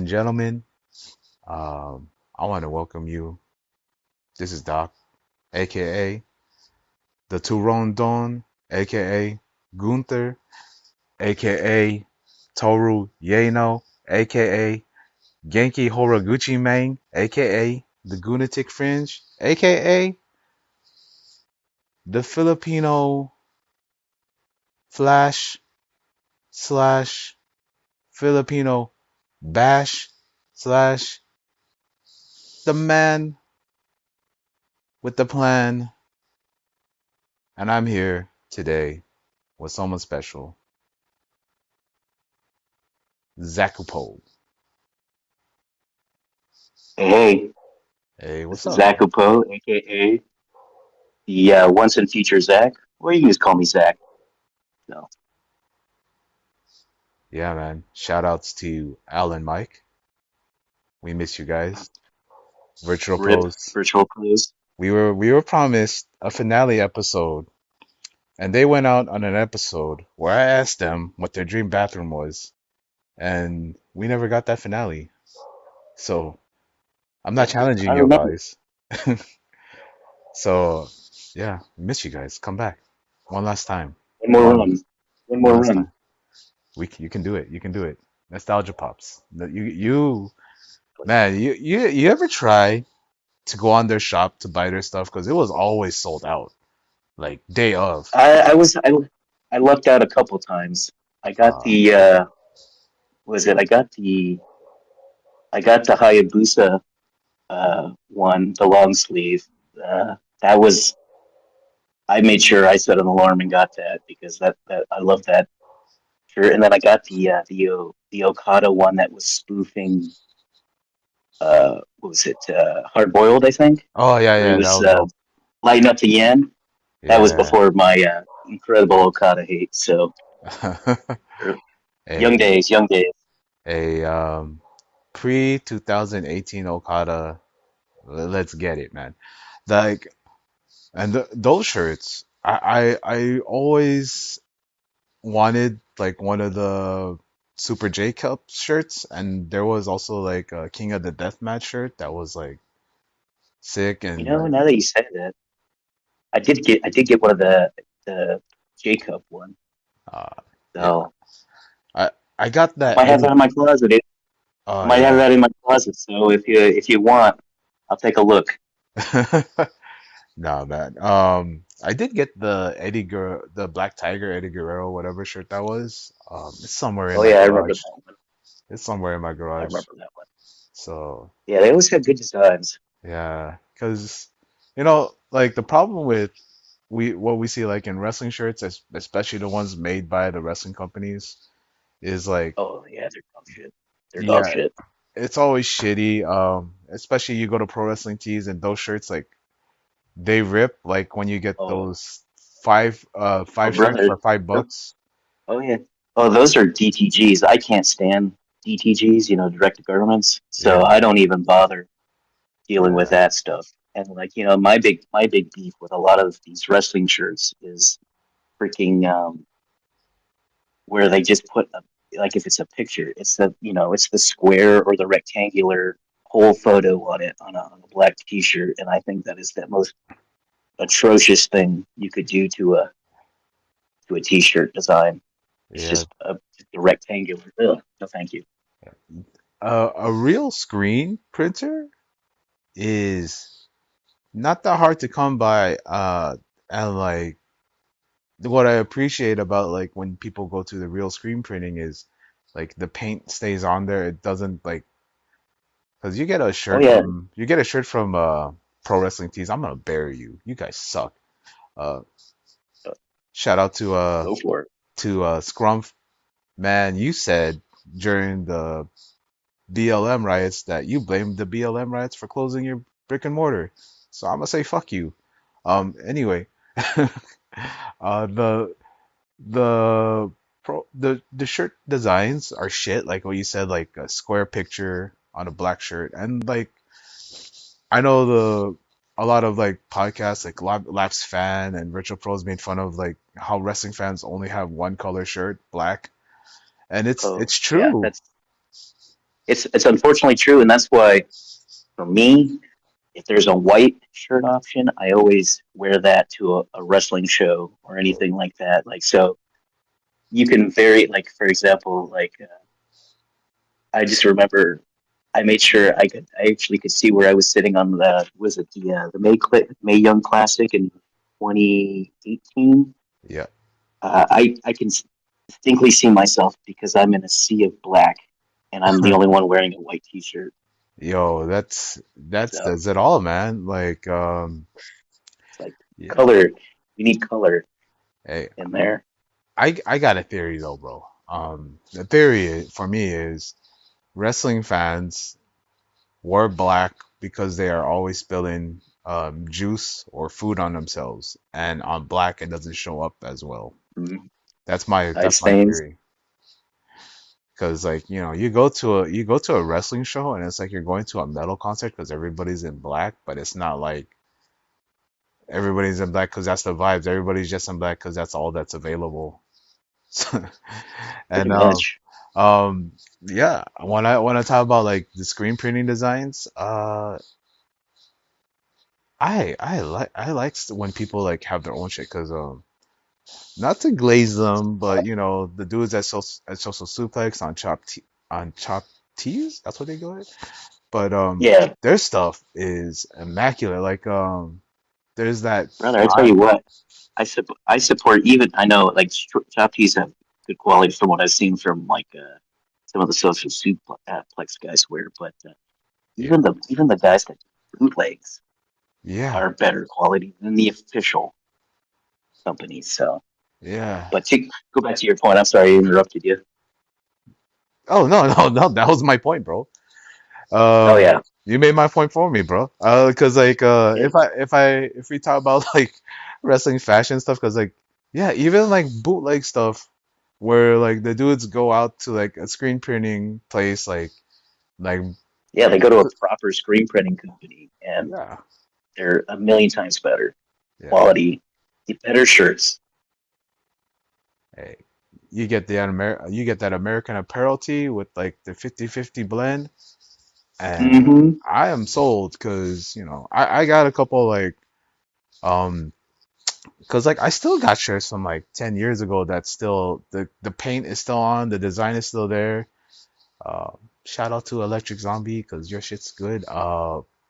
and gentlemen, I want to welcome you. This is Doc, aka the Turon Don, aka Gunther, aka Toru Yano, aka Genki Horaguchi Main, aka the Gunatic Fringe, aka the Filipino Flash slash Filipino Bash slash the man with the plan. And I'm here today with someone special, Zakkupo. Hey, Hey, this what's is up, man? Zakkupo, aka the once and future Zach, or you can just call me Zach. No, Yeah, man. Shout outs to Al and Mike. We miss you guys. Virtual rip Pros. virtual pros. We were promised a finale episode, and they went out on an episode where I asked them what their dream bathroom was, and we never got that finale. So I'm not Yeah, challenging I you remember. guys. So yeah, miss you guys. Come back one last time. One more One run, last, one one more last run. time. You can do it. You can do it. Nostalgia pops. You man, you ever try to go on their shop to buy their stuff because it was always sold out, like day of. I was I lucked out a couple times. I got Uh, the was it? I got the Hayabusa one, the long sleeve. That was I made sure I set an alarm and got that because that I love that. Sure, and then I got the Okada one that was spoofing what was it, Hard Boiled, I think, oh yeah, where he yeah, that was was dope. lighting up the yen. That was Yeah. before my incredible Okada hate. So er, young a days, young days. a pre 2018 Okada. Let's get it, man. Like, and those shirts, I always wanted like one of the Super J Cup shirts, and there was also like a King of the Deathmatch shirt that was like sick You and know, like now that you said that, I did get one of the Jacob one. yeah. So I I got that might have that Eddie. in my closet. Oh Might have yeah. that in my closet. So if you want, I'll take a look. No man. I did get the Black Tiger Eddie Guerrero whatever shirt that was. It's somewhere in Oh my yeah, I remember garage. that one. It's somewhere in my I garage. remember that one. So Yeah, they always have good designs. yeah, because like the problem with what we see like in wrestling shirts, especially the ones made by the wrestling companies, is like Oh yeah, they're dog shit. They're dog yeah, shit. it's always shitty. Especially you go to pro wrestling tees and those shirts like they rip like when you get Oh, those oh five shirts brother. for $5. Oh yeah. Oh, those are DTGs. I can't stand DTGs, direct to garments. So Yeah, I don't even bother dealing with yeah, that stuff. And like, my big beef with a lot of these wrestling shirts is freaking where they just put like if it's a picture, it's the square or the rectangular whole photo on it on a black t-shirt, and I think that is the most atrocious thing you could do to a t-shirt design. It's yeah. just a rectangular. Ugh, no, thank you. A real screen printer is not that hard to come by. And like what I appreciate about like when people go to the real screen printing is like the paint stays on there. It doesn't like because Oh yeah, you get a shirt from Pro Wrestling Tees. I'm gonna bury you. You guys suck. Uh, shout out go for it. to Scrumpf. Man, you said during the BLM riots that you blamed the BLM riots for closing your brick and mortar. So I'm gonna say fuck you. Anyway, the the shirt designs are shit. Like what you said, like a square picture on a black shirt, and like I know a lot of like podcasts like Laps Fan and Virtual Pros made fun of like how wrestling fans only have one color shirt, black, and Oh it's yeah, true. it's unfortunately true, and that's why for me, if there's a white shirt option, I always wear that to a wrestling show or anything like that. Like so, you can vary. Like for example, I just remember I made sure I actually could see where I was sitting on the was it the May Young Classic in 2018. Yeah. I can distinctly see myself because I'm in a sea of black, and I'm the only one wearing a white T-shirt. Yo, that's So does it all, man. it's like Yeah. color. You need color Hey, in there. I got a theory though, bro. The theory for me is wrestling fans wear black because they are always spilling juice or food on themselves, and on black it doesn't show up as well. Mm-hmm. Side That's my stains. theory. Because like you go to a wrestling show and it's like you're going to a metal concert because everybody's in black, but it's not like everybody's in black because that's the vibes. Everybody's just in black because that's all that's available. Pretty And much. yeah, when I talk about like the screen printing designs, when people like have their own shit because not to glaze them, but you know the dudes at Social Suplex on Chop Tees, that's what they go with. But Yeah, their stuff is immaculate. There's that brother. I tell fire. you what. I support even. I know like Shopkeys have good quality from what I've seen from some of the social suplex guys wear, but Yeah, even the guys that do bootlegs yeah, are better quality than the official companies. So, yeah. but to go back to your point, I'm sorry I interrupted you. Oh no, no, no. That was my point, bro. Oh yeah, You made my point for me, bro. Cause yeah, if we talk about like wrestling fashion stuff, cause like yeah, even like bootleg stuff where like the dudes go out to like a screen printing place, like yeah. They go to a proper screen printing company, and yeah, they're a million times better yeah. quality, better shirts. Hey, you get that American Apparel tee with like the 50/50 blend, and Mm-hmm. I am sold because you know I got a couple like um because like I still got shirts from like 10 years ago that still the paint is still on, the design is still there. Shout out to Electric Zombie because your shit's good.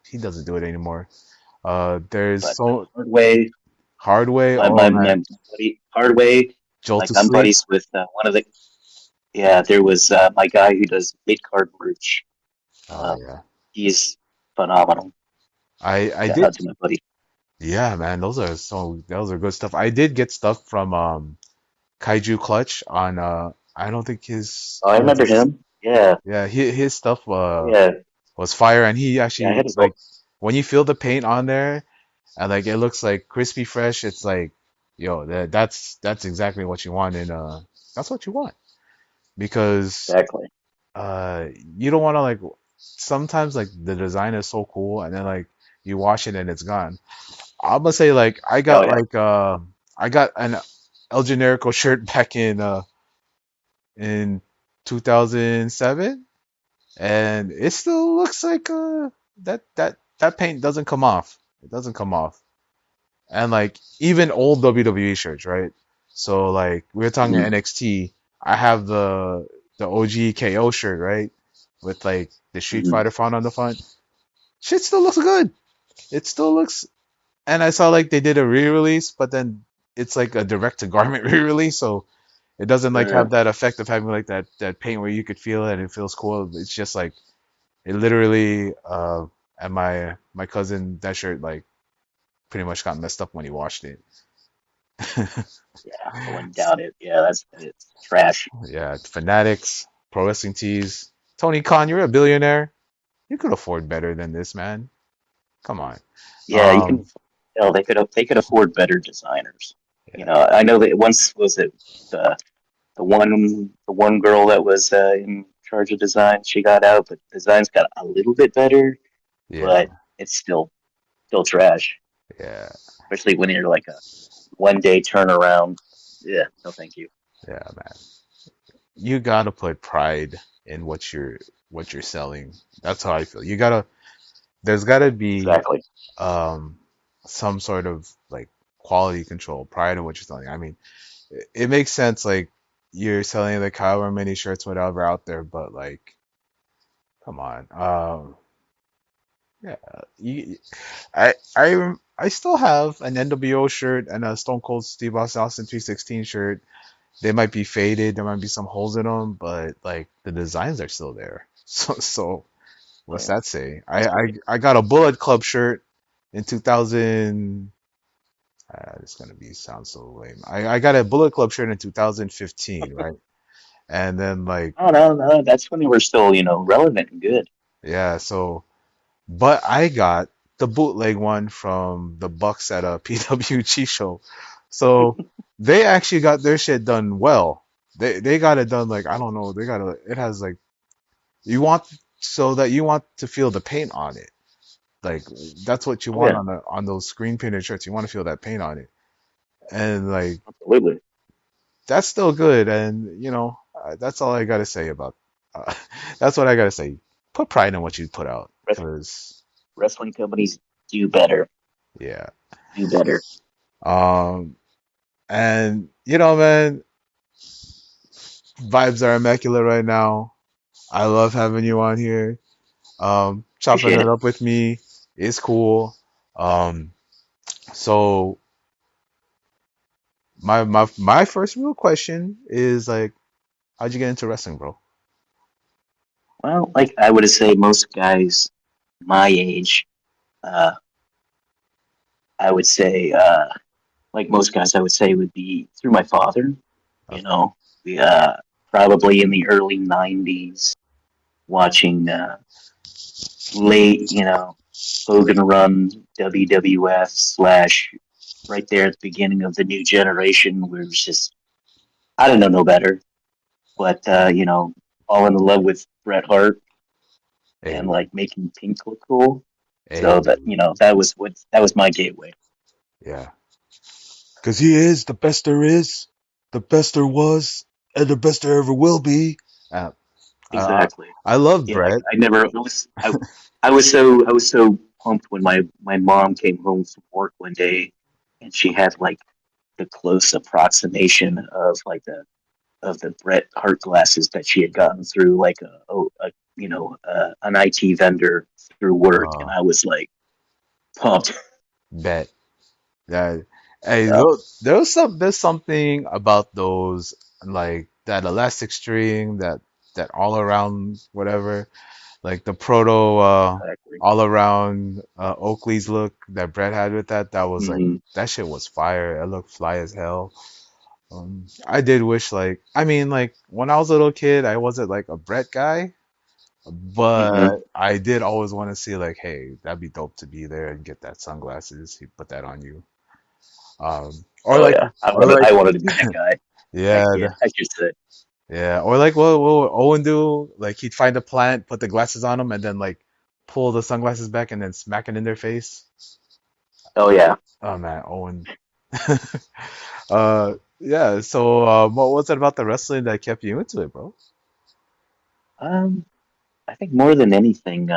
He doesn't do it anymore. There's But so Hardway, Hardway. my, Oh my man, my buddy Hardway, Jolt like to I'm Sleep. buddies with one of the yeah. There was my guy who does mid card merch. Oh Uh, yeah, he's phenomenal. I Shout out did. to my buddy. Yeah, man, those are good stuff. I did get stuff from Kaiju Clutch on I don't think his Oh, I was remember this him. Yeah, yeah, his stuff yeah, was fire and he yeah. I actually had his like old. when you feel the paint on there and like it looks like crispy fresh, it's like yo, that's exactly what you want and that's what you want because Exactly. uh you don't want to like sometimes like the design is so cool and then like you wash it and it's gone. I'm gonna say like Oh yeah. I got an El Generico shirt back in 2007 and it still looks like that paint doesn't come off. It doesn't come off. And like even old WWE shirts, right? So like we're talking Mm-hmm. NXT, I have the OG KO shirt, right? With like the Street Mm-hmm. Fighter font on the front. Shit still looks good. It still looks and I saw like they did a re-release, but then it's like a direct to garment re-release, so it doesn't like have that effect of having like that paint where you could feel it and it feels cool. It's just like it literally and my cousin that shirt like pretty much got messed up when he washed it. Yeah, I wouldn't doubt it. Yeah, that's it's trash. Yeah, Fanatics, Pro Wrestling Tees. Tony Khan, you're a billionaire. You could afford better than this, man. Come on. Yeah, you can Um, tell they could afford better designers. You yeah, know, I know that once was it the the one girl that was in charge of design. She got out, but designs got a little bit better, yeah, but it's still trash. yeah, Especially when you're like a 1 day turnaround. Yeah, no, thank you. yeah, man. You gotta put pride in what you're. what you're selling. That's how I feel. There's gotta be Exactly. um some sort of like quality control prior to what you're selling. I mean, it makes sense like you're selling like however many shirts, whatever out there, but like, come on. Yeah, you, I still have an NWO shirt and a Stone Cold Steve Austin 316 shirt. They might be faded, there might be some holes in them, but like the designs are still there. So Oh, what's yeah. that say? That's great. I got a Bullet Club shirt in 2000. It's gonna be sound so lame. I got a Bullet Club shirt in 2015, right? And then like, Oh no, no, that's when they were still, relevant and good. yeah, so but I got the bootleg one from the Bucks at a PWG show. So they actually got their shit done well. They got it done like, I don't know, they got it has like, you want, so that you want to feel the paint on it. Like that's what you Oh want yeah, on those screen printed shirts. You want to feel that paint on it. And like absolutely. that's still good, and that's all I gotta say about uh, that's what I gotta say. Put pride in what you put out, Wres- because Wrestling companies do better. yeah. Do better. um and man, vibes are immaculate right now. I love having you on here. Chopping Appreciate it it. up with me is cool. um so my first real question is like, how'd you get into wrestling, bro? Well, like I would say, most guys my age, uh, I would say, like most guys, I would say would be through my father. You Okay. know, we probably in the early '90s, watching late, Hogan Run WWF slash right there at the beginning of the new generation, where it was just I don't know no better, but all in love with Bret Hart and Hey, like making Pink look cool. So hey, that was my gateway. yeah. Because he is the best there is, the best there was, and the best there ever will be. Uh, uh, Exactly. I love Yeah, Brett. I never I was I was so pumped when my mom came home from work one day and she had like the close approximation of like the of the Bret Hart glasses that she had gotten through like an IT vendor through work, and Uh, I was like pumped. Bet. That, hey, Yeah, there's something about those, like that elastic string, that all around whatever, like the proto exactly. all around Oakley's look that Brett had with that was like, Hmm. that shit was fire. It looked fly as hell. I did wish, like, I mean, like when I was a little kid, I wasn't like a Brett guy, Hmm. but I did always want to see like, hey, that'd be dope to be there and get that sunglasses. He put that on you. Or Oh like, yeah, or like, I wanted to be that guy, yeah, that kid. I should say. yeah, or like what would Owen do? Like he'd find a plant, put the glasses on him, and then like pull the sunglasses back and then smack it in their face. Oh yeah. Oh man, Owen. Yeah. So, what was it about the wrestling that kept you into it, bro? Um, I think more than anything,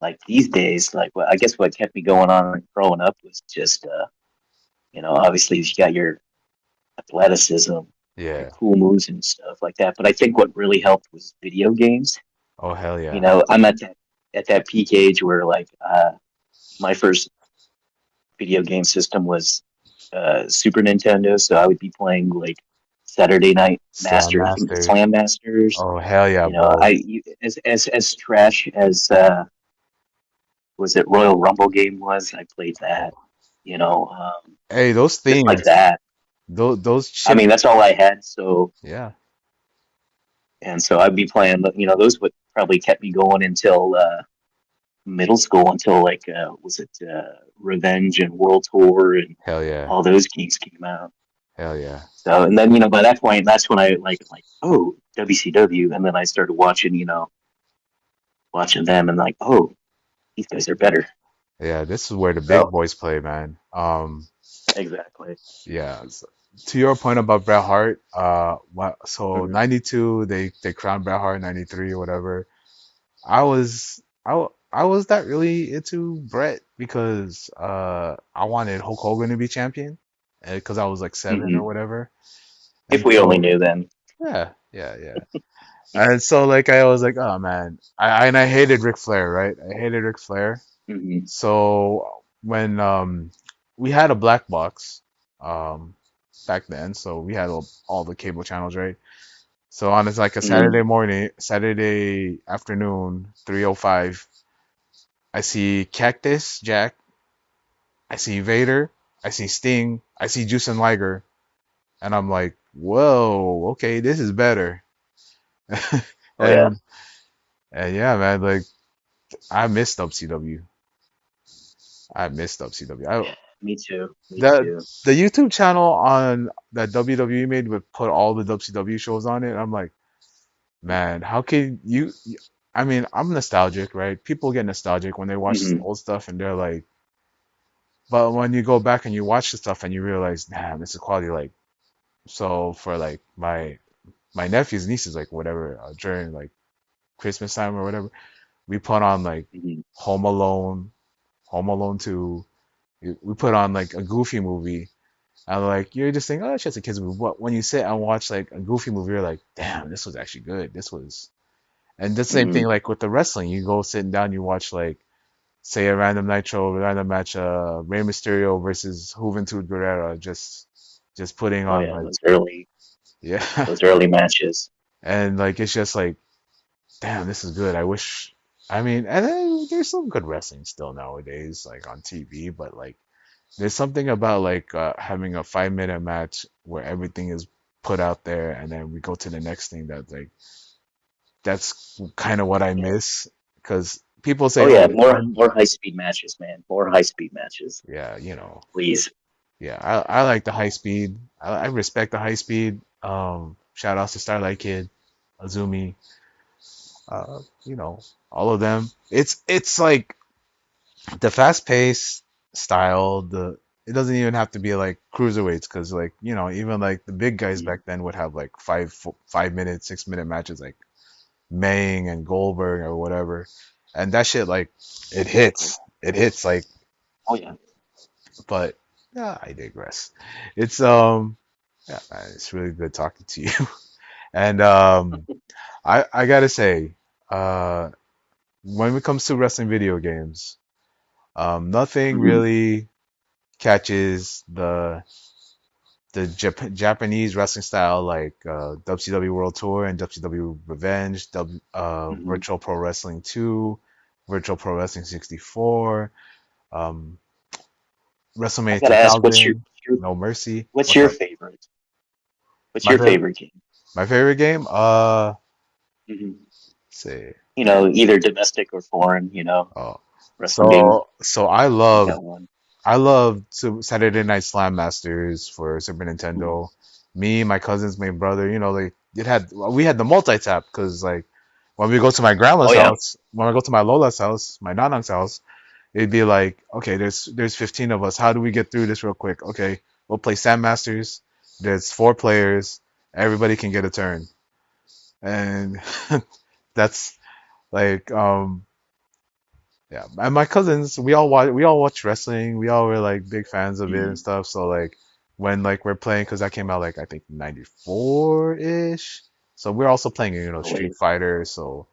like these days, like I guess what kept me going on growing up was just obviously you got your athleticism, your Yeah. cool moves and stuff like that. But I think what really helped was video games. Oh hell You yeah. know, I'm at that peak age where like my first video game system was Super Nintendo, so I would be playing like Saturday Night Slam Masters, Masters. Slam Masters. Oh hell yeah, You know, bro. as trash as was it Royal Rumble game was, I played that. You know, Hey, those just like themes, that. those I chip. mean, that's all I had. So Yeah. and so I'd be playing. Those would probably kept me going until middle school, until like was it Revenge and World Tour and Hell yeah. all those games came out. Hell yeah. So and then by that point, that's when I like oh WCW, and then I started watching watching them and like oh these guys are better. Yeah, this is where the big So boys play, man. exactly. Yeah. To your point about Bret Hart, so Hmm. 92 they crowned Bret Hart, 93 or whatever. I was not really into Brett because I wanted Hulk Hogan to be champion because I was like 7 or Hmm. whatever. If And we only so knew then. yeah. And so like I was like, oh man, I hated Ric Flair, right? I hated Ric Flair. Hmm. So when we had a black box um back then, so we had all the cable channels, right? So on it's like a Hmm. Saturday morning, Saturday afternoon, 3:05, I see Cactus Jack, I see Vader, I see Sting, I see Juice and Liger, and I'm like, whoa, okay, this is better. Oh yeah. and and yeah, man, like I missed WCW. I missed WCW. Yeah. Me too. Me The too. the YouTube channel on that WWE made would put all the WCW shows on it. I'm like, man, how can I mean, I'm nostalgic, right? People get nostalgic when they watch Hmm. old stuff and they're like, but when you go back and you watch the stuff and you realize, damn, this is quality. Like, so for like my nephews, nieces, like whatever, during like Christmas time or whatever, we put on like Hmm. Home Alone, Home Alone 2. We put on like a Goofy movie. And like you're just thinking, oh, it's just a kids movie. But when you sit and watch like a Goofy movie, you're like, damn, this was actually good. This was, and the same Hmm. thing like with the wrestling. You go sitting down, you watch like say a random Nitro, random match, Rey Mysterio versus Juventud Guerrera, just putting Oh on yeah. like yeah, Those early matches. and like it's just like, damn, this is good. I wish. I mean, and then there's some good wrestling still nowadays, like on TV, but like there's something about like having a 5 minute match where everything is put out there, and then we go to the next thing that like that's kind of what I Yeah. miss because people say, Oh oh, yeah. my, More high speed matches, man. More high speed matches, yeah, you know, please. yeah, I like the high speed. I respect the high speed. Shout outs to Starlight Kid, Azumi, you know, all of them. It's like the fast paced style. The it doesn't even have to be like cruiserweights because like you know even like the big guys Mhm. back then would have like 5 minute 6 minute matches like Maying and Goldberg or whatever, and that shit like Exactly. it hits like Oh yeah. but yeah I digress. It's yeah man, it's really good talking to you and I gotta say uh when it comes to wrestling video games nothing Hmm. really catches the Japanese wrestling style like WCW World Tour and WCW Revenge, Hmm. Virtual Pro Wrestling 2, Virtual Pro Wrestling 64, um, I WrestleMania gotta ask, 2000, No Mercy. what's What's your up? favorite? What's My your favorite favorite game? my favorite game? Hmm. Let's see. You know, either domestic or foreign. You know, Oh, wrestling game. so You got one. I love Saturday Night Slam Masters for Super Mhm. Nintendo. Me, my cousins, my brother, you know, like we had the multi-tap because like when we go to my Oh grandma's yeah. house, when I go to my Lola's house, my nanang's house, it'd be like, okay, there's 15 of us. How do we get through this real quick? Okay, we'll play Slam Masters. There's 4 players. Everybody can get a turn, and that's like yeah, and my cousins, we all watch wrestling. We all were like big fans of it and Mhm. stuff. So like when like we're playing, because that came out like I think 94 ish. So we're also playing you know Oh Street wait. Fighter. So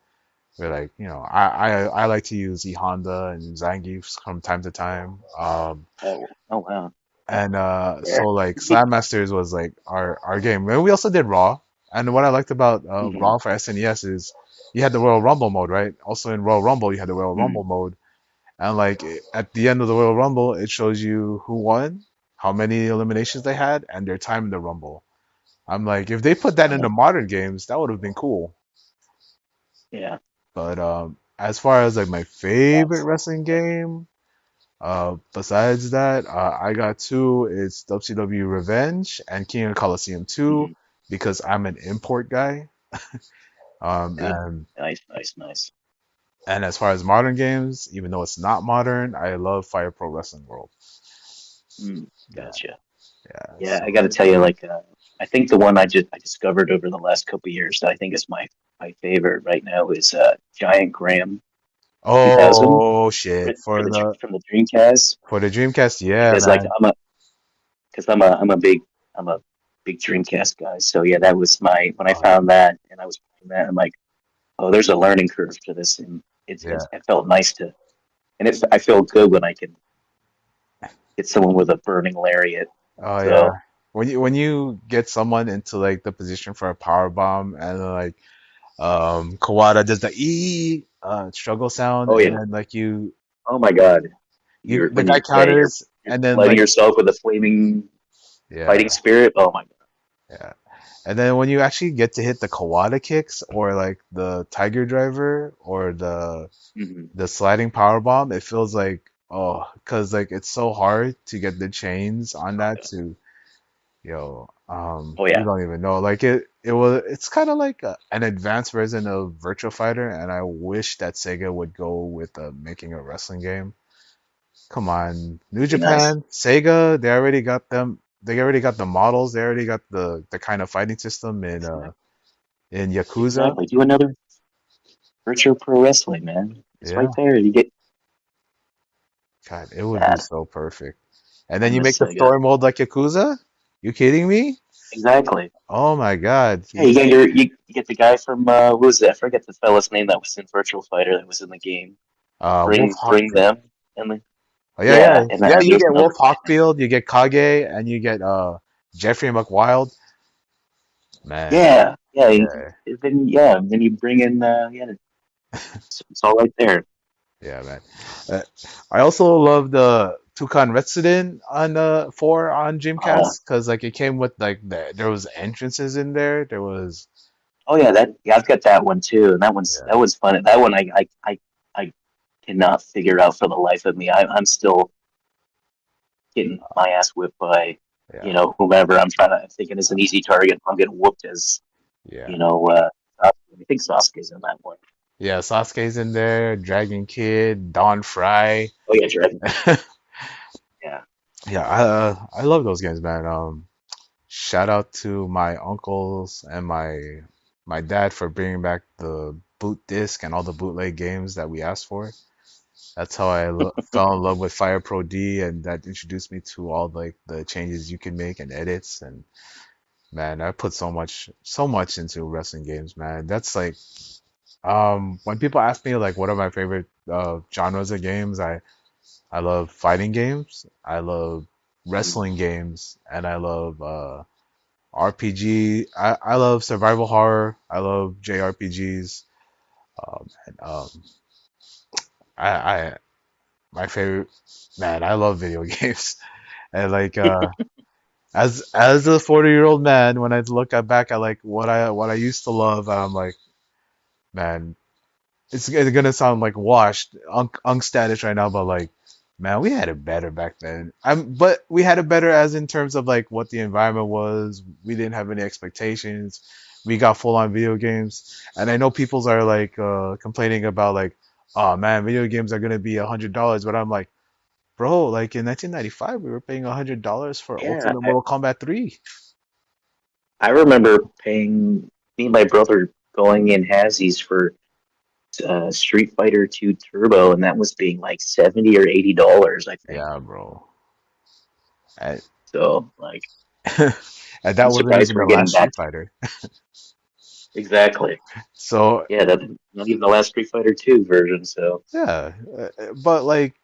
we're like you know I like to use E Honda and Zangief from time to time. Oh wow. And Yeah. so like Slam Masters was like our game. And we also did Raw. And what I liked about Hmm. Raw for SNES is you had the Royal Rumble mode, right? Also in Royal Rumble you had the Royal Hmm. Rumble mode and like at the end of the Royal Rumble, it shows you who won, how many eliminations they had, and their time in the Rumble. I'm like, if they put that in the Oh modern games, that would have been cool. yeah. But as far as like my favorite That's wrestling game, besides that, I got two. It's WCW Revenge and King of Colosseum 2 mhm. because I'm an import guy. Um, Good. and Nice. Nice. Nice. and as far as modern games, even though it's not modern, I love Fire Pro Wrestling World. Mm, Yeah, gotcha. yeah. Yeah, I So. got to tell you, like, I think the one I discovered over the last couple of years that I think is my favorite right now is Giant Graham 2000 Oh shit. from the Dreamcast, For the Dreamcast, yeah, because like man. I'm a I'm a big Dreamcast guy. So yeah, that was my when I Oh yeah. found that and I was playing that, I'm like, oh, there's a learning curve to this, and Yeah. it felt nice to, and I feel good when I can get someone with a burning lariat. Oh yeah. So When you get someone into like the position for a power bomb and like Kawada does the struggle sound oh and yeah, then like oh my God, you you're the when guy you yeah counters you're and then lighting like yourself with a flaming yeah, fighting spirit. Oh my God. yeah. And then when you actually get to hit the Kawada kicks or like the Tiger Driver or Hmm. the sliding power bomb, it feels like oh, because like it's so hard to get the chains on Oh that yeah. to Oh you yeah. don't even know. Like it's kind of like an advanced version of Virtua Fighter, and I wish that Sega would go with making a wrestling game. Come on, New Be nice. Japan, Sega, they already got them. They already got the models. They already got the kind of fighting system Exactly. in Yakuza. Exactly. Do another virtual pro wrestling, man. It's right Yeah, there. You get God, it would be that. so perfect. And then I you make miss the Sega. story mode like Yakuza? You kidding me? Exactly. Oh my God. Yeah, you get the guy from what was it? I forget the fella's name that was in Virtual Fighter that was in the game. Wolf Bring Hawkfield. them and the Oh, yeah, yeah, yeah, yeah. and You there's get another Wolf guy in there. Hawkfield, you get Kage, and you get Jeffrey McWild. Man, Yeah. yeah, Then you bring in yeah, it's all right there. yeah, man. Uh, I also love the Tukan Retsuden on 4 on Uh, Dreamcast because like it came with like there was entrances in there. There was oh yeah, that yeah, I've got that one too, and yeah, that one's fun. That one I cannot figure out for the life of me. I'm still getting my ass whipped by yeah, whomever I'm thinking is an easy target. I'm getting whooped as yeah, you know. I think Sasuke's in that one. yeah. Sasuke's in there, Dragon Kid, Don Fry. Oh yeah, Dragon Kid. Yeah. Yeah, I love those games, man. Shout out to my uncles and my dad for bringing back the boot disc and all the bootleg games that we asked for. That's how I fell in love with Fire Pro D, and that introduced me to all like the changes you can make and edits. And man, I put so much into wrestling games, man. That's like when people ask me like what are my favorite genres of games, I love fighting games, I love Mhm. wrestling games, and I love RPG. I love survival horror. I love JRPGs. And, I my favorite man. I love video games. And like as a 40-year-old man, when I look back at like what I used to love, I'm like, man, it's gonna sound like washed, unk status right now, but like, man, we had it better back then. But we had it better as in terms of like what the environment was. We didn't have any expectations. We got full on video games, and I know people's are like complaining about like, oh man, video games are gonna be $100, but I'm like, bro, like in 1995, we were paying $100 for Yeah, Ultimate Mortal Kombat 3. I remember paying me and my brother going in Hazzies for Street Fighter 2 Turbo, and that was being like $70 or $80, I think. Yeah, bro. And, So like, and I'm that wasn't surprised even we're the getting last back Street to Fighter. exactly. So Yeah, that not even the last Street Fighter 2 version. So yeah, but like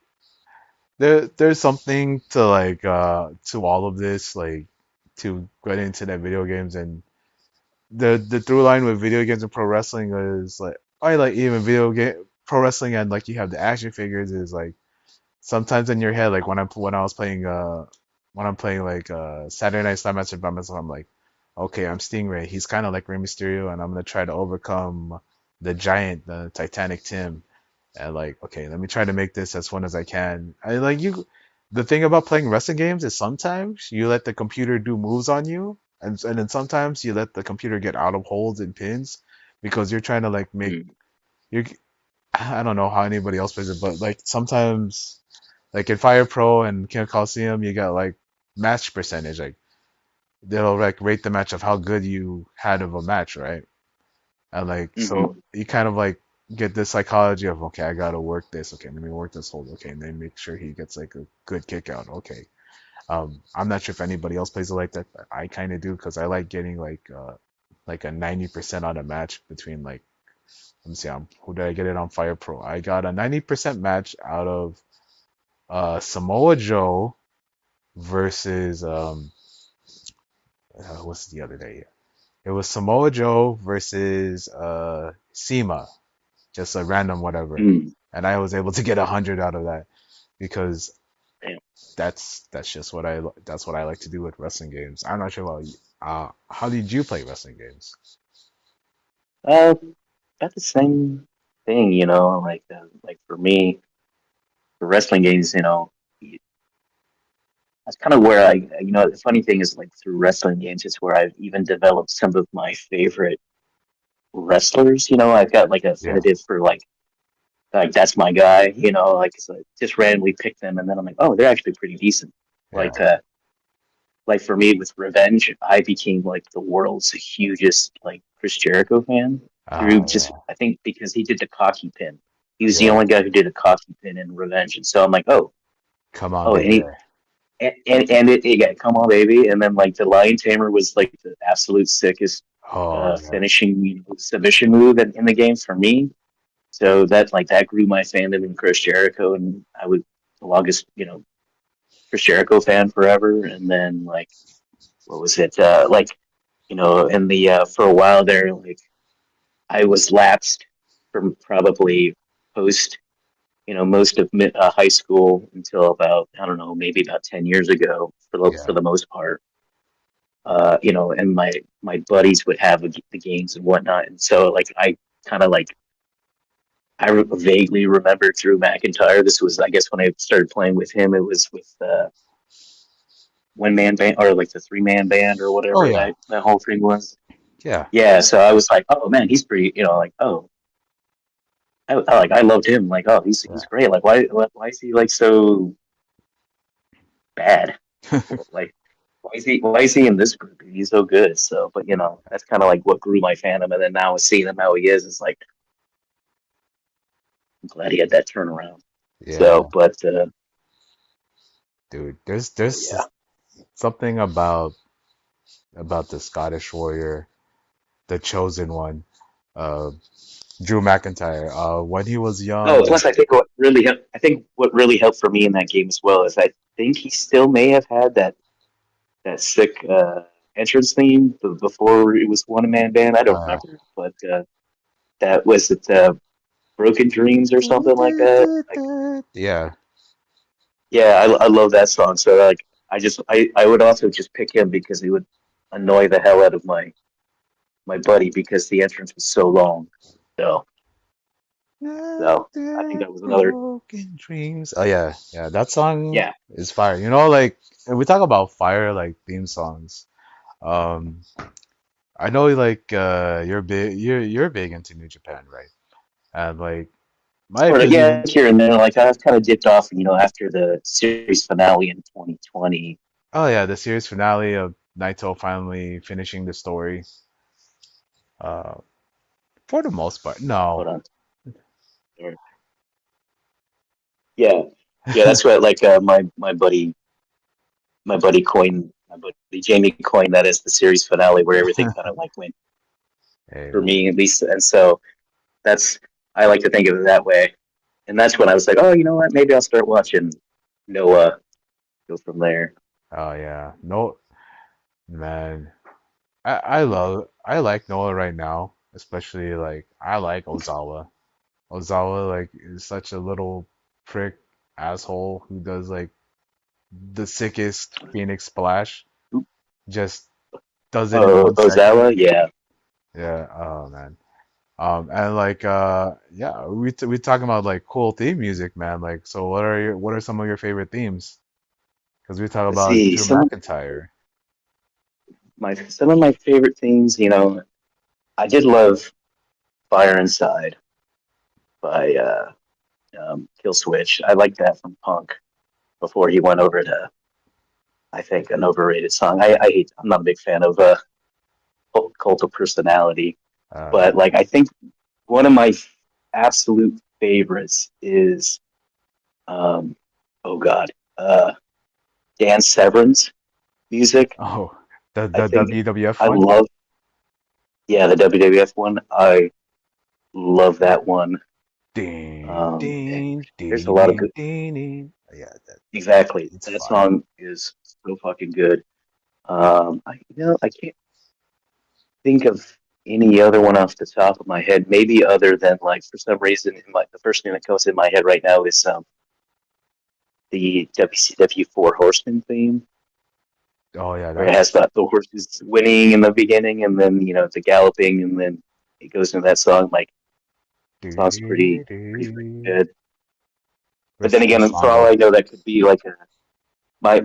there's something to like to all of this like to get into that video games and the through line with video games and pro wrestling is like I like even video game pro wrestling and like you have the action figures is like sometimes in your head like when I was playing when I'm playing like Saturday Night Slammaster by myself I'm like okay I'm Stingray he's kind of like Rey Mysterio and I'm gonna try to overcome the giant the Titanic Tim and like, okay, let me try to make this as fun as I can. I like you. The thing about playing wrestling games is sometimes you let the computer do moves on you, and then sometimes you let the computer get out of holds and pins because you're trying to like make mm, you. I don't know how anybody else plays it, but like sometimes, like in Fire Pro and King of Coliseum, you got like match percentage. Like they'll like rate the match of how good you had of a match, right? And like so Hmm. you kind of like get this psychology of okay, I gotta work this. Okay, let me work this hold. Okay, and then make sure he gets like a good kick out. Okay. I'm not sure if anybody else plays it like that, but I kind of do because I like getting like a 90% on a match between like let me see, who did I get it on Fire Pro? I got a 90% match out of Samoa Joe versus what's the other day? It was Samoa Joe versus Sema, just a random whatever, Mm. and I was able to get 100 out of that because Damn. that's just that's what I like to do with wrestling games. I'm not sure about you. How did you play wrestling games? Uh, about the same thing, like for me, for wrestling games, that's kind of where the funny thing is, like through wrestling games, it's where I've even developed some of my favorite wrestlers. I've got like a Yeah. affinity for like that's my guy. Like so I just randomly pick them, and then I'm like, oh, they're actually pretty decent. Yeah. Like uh, like for me with Revenge, I became like the world's hugest like Chris Jericho fan through just Yeah. I think because he did the cocky pin. He was the Yeah. only guy who did a cocky pin in Revenge, and so I'm like, Come on, oh, baby. it got come on baby, and then like the Lion Tamer was like the absolute sickest Oh yeah. finishing submission move in the game for me. So that grew my fandom in Chris Jericho, and I was the longest Chris Jericho fan forever. And then like what was it in the for a while there, like I was lapsed from probably post most of high school until about I don't know maybe about 10 years ago for Yeah. the most part. And my buddies would have the games and whatnot, and so like I kind of like vaguely remember Drew McIntyre. This was I guess when I started playing with him, it was with one man band or like the 3-man band or Oh whatever yeah. that whole thing was. Yeah. Yeah, so I was like, oh man, he's pretty. Like oh, I loved him. Like oh, he's Yeah. great. Like why is he like so bad? Like why is he in this group? He's so good. So, but that's kind of like what grew my fandom. And then now seeing him how he is, it's like I'm glad he had that turnaround. So, Yeah. Dude, but there's yeah. something about the Scottish Warrior, the chosen one, uh, Drew McIntyre. When he was Oh, young. plus I think what really helped for me in that game as well is I think he still may have had that sick entrance theme before it was one man band. I don't Uh, remember, but that was it. Broken Dreams or something like that. Like, yeah. yeah, I love that song. So like, I would also just pick him because he would annoy the hell out of my buddy because the entrance was so long. So so I think Other that was another. broken dreams. Oh yeah, yeah. That song Yeah. is fire. You know, like if we talk about fire, like theme songs. Um, I know like you're big into New Japan, right? And like my Sort of, yeah, opinion. here and there. Like I've kind of dipped off, after the series finale in 2020. Oh yeah, the series finale of Naito finally finishing the story. Uh, for the most part, no. Hold on. Yeah, yeah, that's what like my buddy coined my buddy Jamie coined that as the series finale where everything kind of like went Hey for man. me at least, and so that's I like to think of it that way, and that's when I was like, oh, you know what, maybe I'll start watching Noah, go from there. Oh yeah, no man. I like Noah right now, especially like I like Ozawa. Ozawa like is such a little prick asshole who does like the sickest Phoenix splash. Just does it in Oh, 1 second. Ozawa, yeah. Yeah, oh man. And like yeah, we talking about like cool theme music, man. Like so what are some of your favorite themes? Because we talk Let's about see Drew McIntyre. some of my favorite themes. I did love Fire Inside by Kill Switch. I liked that from Punk before he went over to I think an overrated song. I hate. I'm not a big fan of Cult of Personality, Uh, but like I think one of my absolute favorites is um, oh God, Dan Severn's music. oh, I the think WWF I one. love, yeah, the WWF one. I love that one. Ding, And ding, there's a ding, lot of ding, good. ding, ding. Yeah, Exactly, it's that fire. song is so fucking good. I can't think of any other one off the top of my head. Maybe other than like for some reason, the first thing that comes in my head right now is the WCW Four Horsemen theme, Oh yeah, where it has that's the horses winning in the beginning, and then the galloping, and then it goes into that song. Like song's pretty freaking good. But then again, for all Responsando. I know, that could be like a my.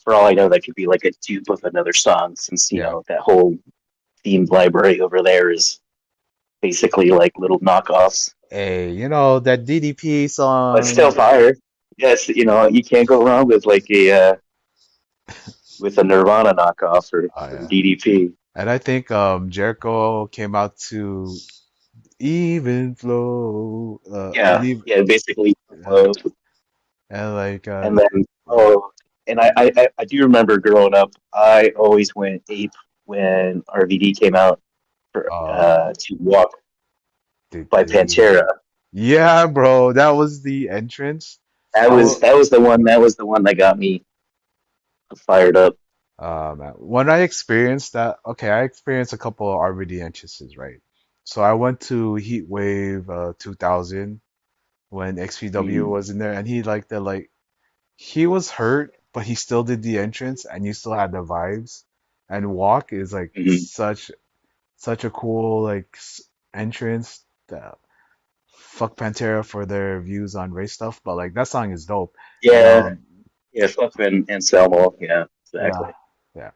For all I know, that could be like a dupe of another song, since Yeah. that whole themed library over there is basically like little knockoffs, Hey, that DDP but still song. fire. Yes, you can't go wrong with like with a Nirvana knockoff Oh or yeah. DDP. And I think Jericho came out to Even Flow, Yeah, leave, yeah, basically. uh, Uh, and like and then yeah. and I do remember growing up, I always went ape when RVD came out for to Walk Did, by Pantera. yeah, bro, that was the entrance. That I was will. that was the one. That was the one that got me fired up. Man, when I experienced that, okay, I experienced a couple of RVD entrances, right? So I went to Heat Wave 2000 when XPW Mm-hmm. was in there, and he like the like he was hurt, but he still did the entrance, and you still had the vibes. And Walk is like Mm-hmm. such a cool like entrance. Fuck Pantera for their views on race stuff, but like that song is dope. And Yeah, yeah, Fluff and Anselmo. Yeah, yeah, exactly. yeah.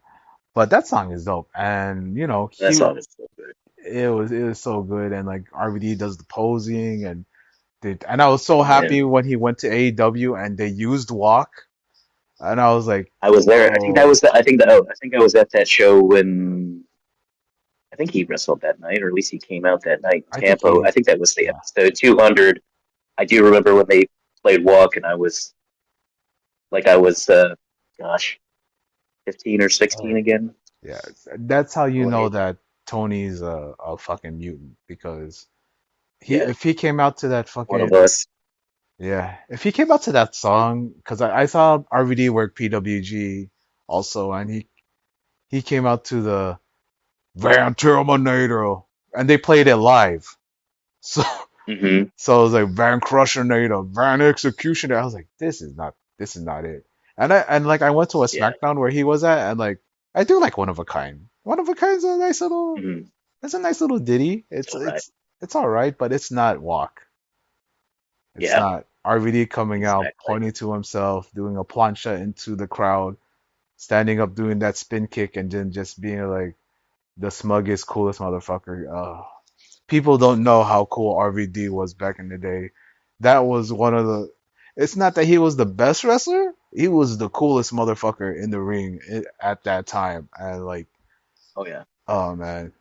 But that song is dope, and That song is so good. it was so good, and like RVD does the posing, and I was so Yeah, happy when he went to AEW and they used Walk, and I was like, I was there. I think that oh, was I think I was at that show when I think he wrestled that night, or at least he came out that night I in think Tampa. I he, think that was the yeah, episode 200. I do remember when they played Walk, and I was, gosh, 15 or oh, 16 again. yeah. That's how you Oh, know hey, that Tony's a fucking mutant because yeah, if he came out to that one of fucking us. yeah, if he came out to that song, because I saw RVD work PWG also, and he came out to the Van Terminator, and they played it live. So Hmm. so it was like Van Crushinator, Van Executioner. I was like, this is not it. And like I went to a Yeah. SmackDown where he was at, and like I do like One of a Kind. One of a Kind's a nice little, Hmm. it's a nice little ditty. It's It's all right. it's it's all right, but it's not Walk. It's Yeah, not RVD coming out, exactly. pointing to himself, doing a plancha into the crowd, standing up, doing that spin kick, and then just being like the smuggest, coolest motherfucker. People don't know how cool RVD was back in the day. That was one of the. It's not that he was the best wrestler. He was the coolest motherfucker in the ring at that time. And like, Oh, yeah. oh man,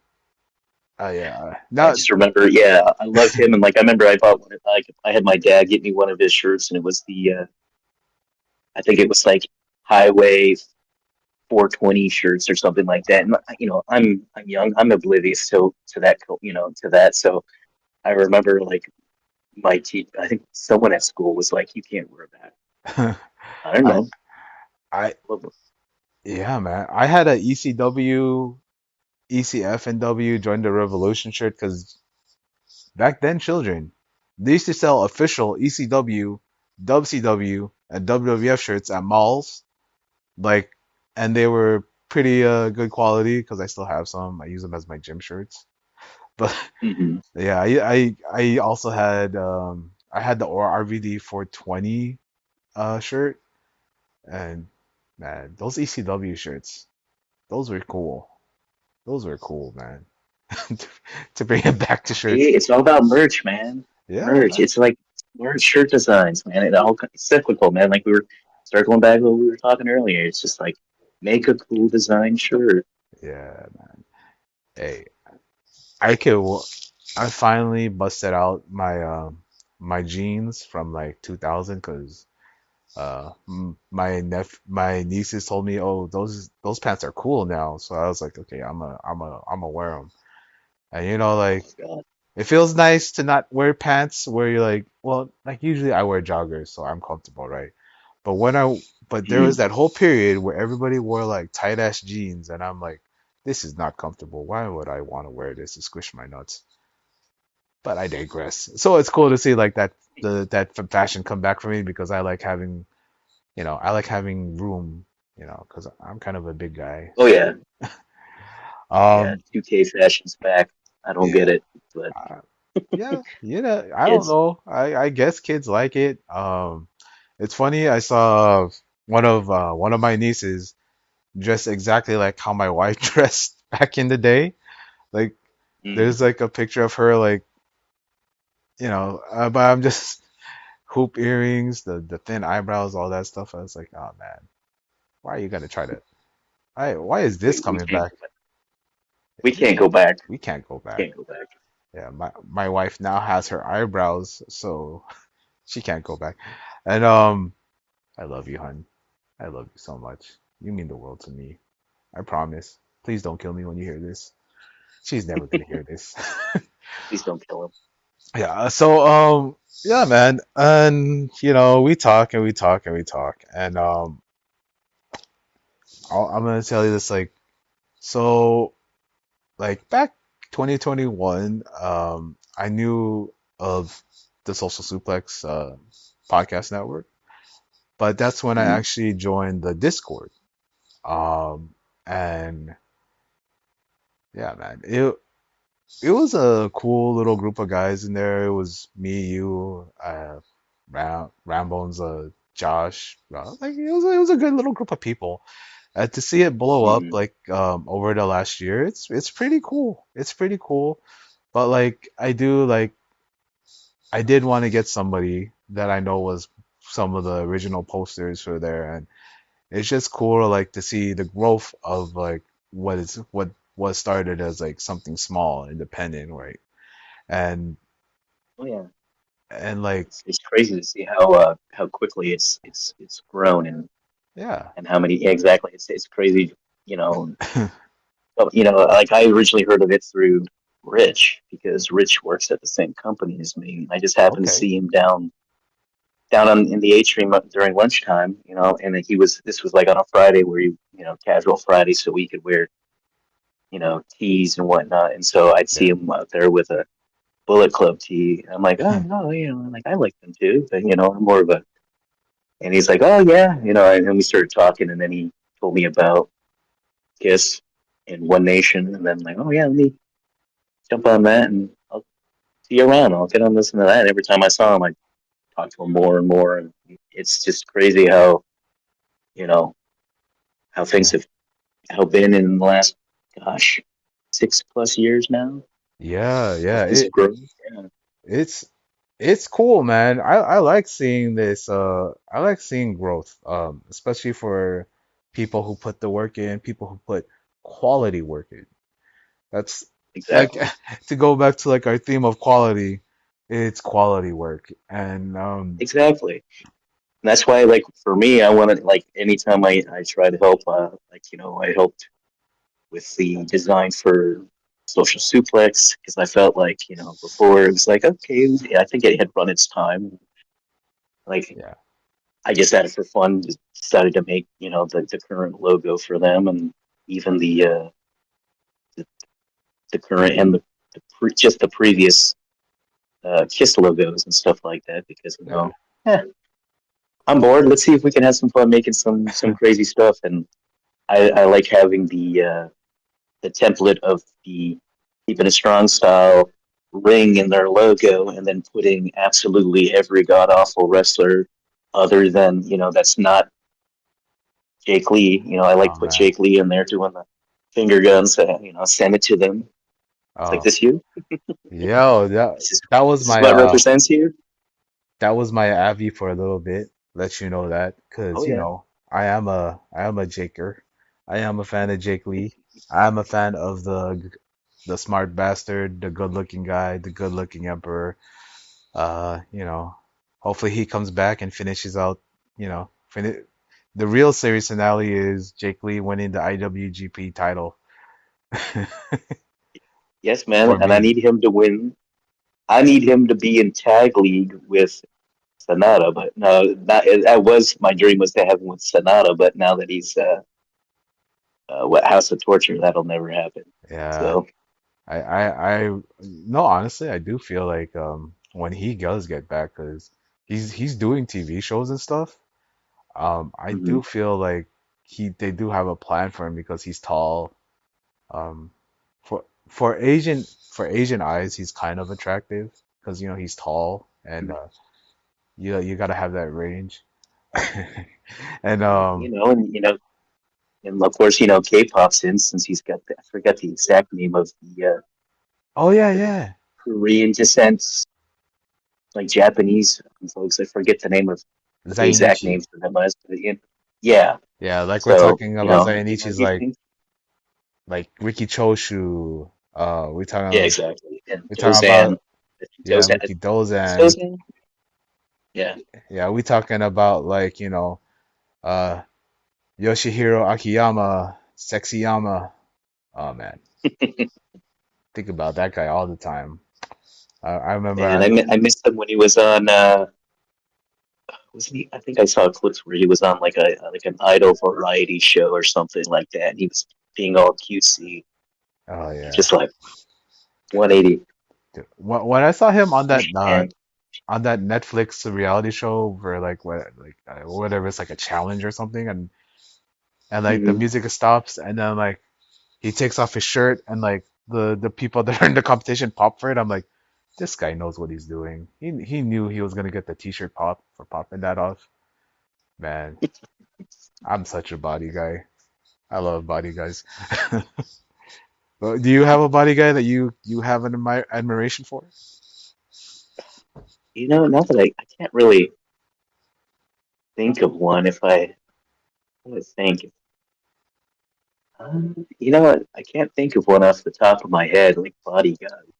yeah. I Now, just remember, yeah, I loved him, and like I remember, I bought one. Like I had my dad get me one of his shirts, and it was I think it was like Highway 420 shirts or something like that. And I'm young, I'm oblivious to that, to that. So I remember like I think someone at school was like, "You can't wear that." I don't I, know. I, Well, yeah, man. I had a ECW, ECFNW join the Revolution shirt because back then, children, they used to sell official ECW, WCW, and WWF shirts at malls. Like, and they were pretty good quality because I still have some. I use them as my gym shirts. But hmm. yeah, I also had I had the RVD 420 shirt, and man, those ECW shirts, those were cool. Those were cool, man. To bring it back to shirts. It's all about merch, man. Yeah, Merch. man. It's like merch, shirt designs, man. It all it's cyclical, man. Like we were circling back to what we were talking earlier. It's just like make a cool design shirt. Yeah, man. Hey, I could. I finally busted out my jeans from like 2000 because my nieces told me, oh, those pants are cool now. So I was like, okay, I'm a wear them. And like Oh God. it feels nice to not wear pants where you're like, well, like usually I wear joggers, so I'm comfortable, right? But but there was Mhm. that whole period where everybody wore like tight ass jeans, and I'm like, this is not comfortable. Why would I want to wear this to squish my nuts? But I digress. So it's cool to see like fashion come back for me because I like having room, because I'm kind of a big guy. Oh yeah, yeah. Um, 2K fashion's back. I don't get yeah. it, but Yeah, I don't kids. know. I guess kids like it. It's funny. I saw one of my nieces dressed exactly like how my wife dressed back in the day. Like, Mm. there's like a picture of her, like, but I'm just hoop earrings, the thin eyebrows, all that stuff. I was like, oh man, why are you gonna try to? Why is this We coming can't back? go back. We We can't go can't back. we can't go back. Can't go back. Yeah, my wife now has her eyebrows, so she can't go back. And I love you, hun. I love you so much. You mean the world to me. I promise. Please don't kill me when you hear this. She's never gonna hear this. Please don't kill him. Yeah, so yeah, man. And we talk and we talk and we talk. And I'm gonna tell you this, like, so like back 2021, I knew of the Social Suplex podcast network, but that's when I Mhm. actually joined the Discord. And yeah, man, it was a cool little group of guys in there. It was me, you, Rambones, Josh. Like it was a good little group of people. To see it blow up Mhm. like over the last year, it's pretty cool. It's pretty cool. But like I did want to get somebody that I know was some of the original posters for there, and it's just cool like to see the growth of like what was started as like something small, independent, right? And Oh yeah. like It's crazy to see how quickly it's grown yeah. and how many exactly it's crazy. You know, like I originally heard of it through Rich because Rich works at the same company as me. I just happened to Okay. see him down in the atrium during lunchtime. And this was like on a Friday where casual Friday, so we could wear tees and whatnot. And so I'd see Yeah. him out there with a Bullet Club tee. I'm like, oh no, like I like them too, but I'm more of a. And he's like, oh yeah, and we started talking, and then he told me about Kiss and One Nation, and then like, oh yeah, let me jump on that, and I'll see you around. I'll get on this and that. And every time I saw him, I talked to him more and more, and it's just crazy you know how things Yeah. have been in the last, gosh, 6+ years now. Yeah, How yeah. things have grown. Yeah, It's it's cool, man. I like seeing this. I like seeing growth. Especially for people who put the work in, people who put quality work in. That's like exactly, to go back to like our theme of quality. It's quality work, and exactly. And that's why, like for me, I want to like anytime I try to help, like I helped with the design for Social Suplex because I felt like before it was like okay, I think it had run its time. Like yeah. I just had it for fun, just decided to make the current logo for them and even the, the current and just the previous Kiss logos and stuff like that because Yeah. eh, I'm bored. Let's see if we can have some fun making some crazy stuff. And I like having the template of the keeping a strong style ring in their logo and then putting absolutely every god awful wrestler other than that's not Jake Lee. I like Oh to put man. Jake Lee in there doing the finger guns. Send it to them. It's like Oh, this you. yo, that This is that was this is my what represents you. Avi for a little bit. Let you know that, Oh cause yeah. I am a Jaker. I am a fan of Jake Lee. I'm a fan of the smart bastard, the good-looking guy, the good-looking emperor. You know, hopefully he comes back and finishes out, the real series finale is Jake Lee winning the IWGP title Yes, man, for and I me. need him to win. I need him to be in tag league with Sonata, but no, that was my dream was to have him with Sonata, but now that he's what House of Torture, that'll never happen. Yeah, So, no, honestly, I do feel like when he does get back, because he's doing TV shows and stuff. I mhm, do feel like they do have a plan for him because he's tall. Um, for Asian eyes, he's kind of attractive because he's tall and you gotta have that range. And and of course, K-pop's in since he's got I forget the exact name of oh yeah, the yeah, Korean descent, like Japanese folks. I forget the name of the exact Zainichi. name for them, but yeah. Yeah, like we're So talking about Zainichi's he like thinks, Ricky Choshu. yeah, exactly. And we talking about Dozan, yeah, Dozan, Ricky is Dozan. Dozan? Yeah. Yeah, we talking about uh Yoshihiro Akiyama, Sexy Yama. Oh man, think about that guy all the time. I remember And I missed him when he was on. Wasn't he? I think I saw clips where he was on like an idol variety show or something like that. And he was being all cutesy, oh yeah. just like 180. Dude, when I saw him And on that Netflix reality show where whatever it's like a challenge or something and like the mhm. music stops and then like he takes off his shirt and like the people that are in the competition pop for it. I'm like, this guy knows what he's doing. He knew he was gonna get the t-shirt pop for popping that off. Man, I'm such a body guy. I love body guys. But do you have a body guy that you have an admiration for? Now that I can't really think of one. If I would think, you know what? I can't think of one off the top of my head, like bodyguards.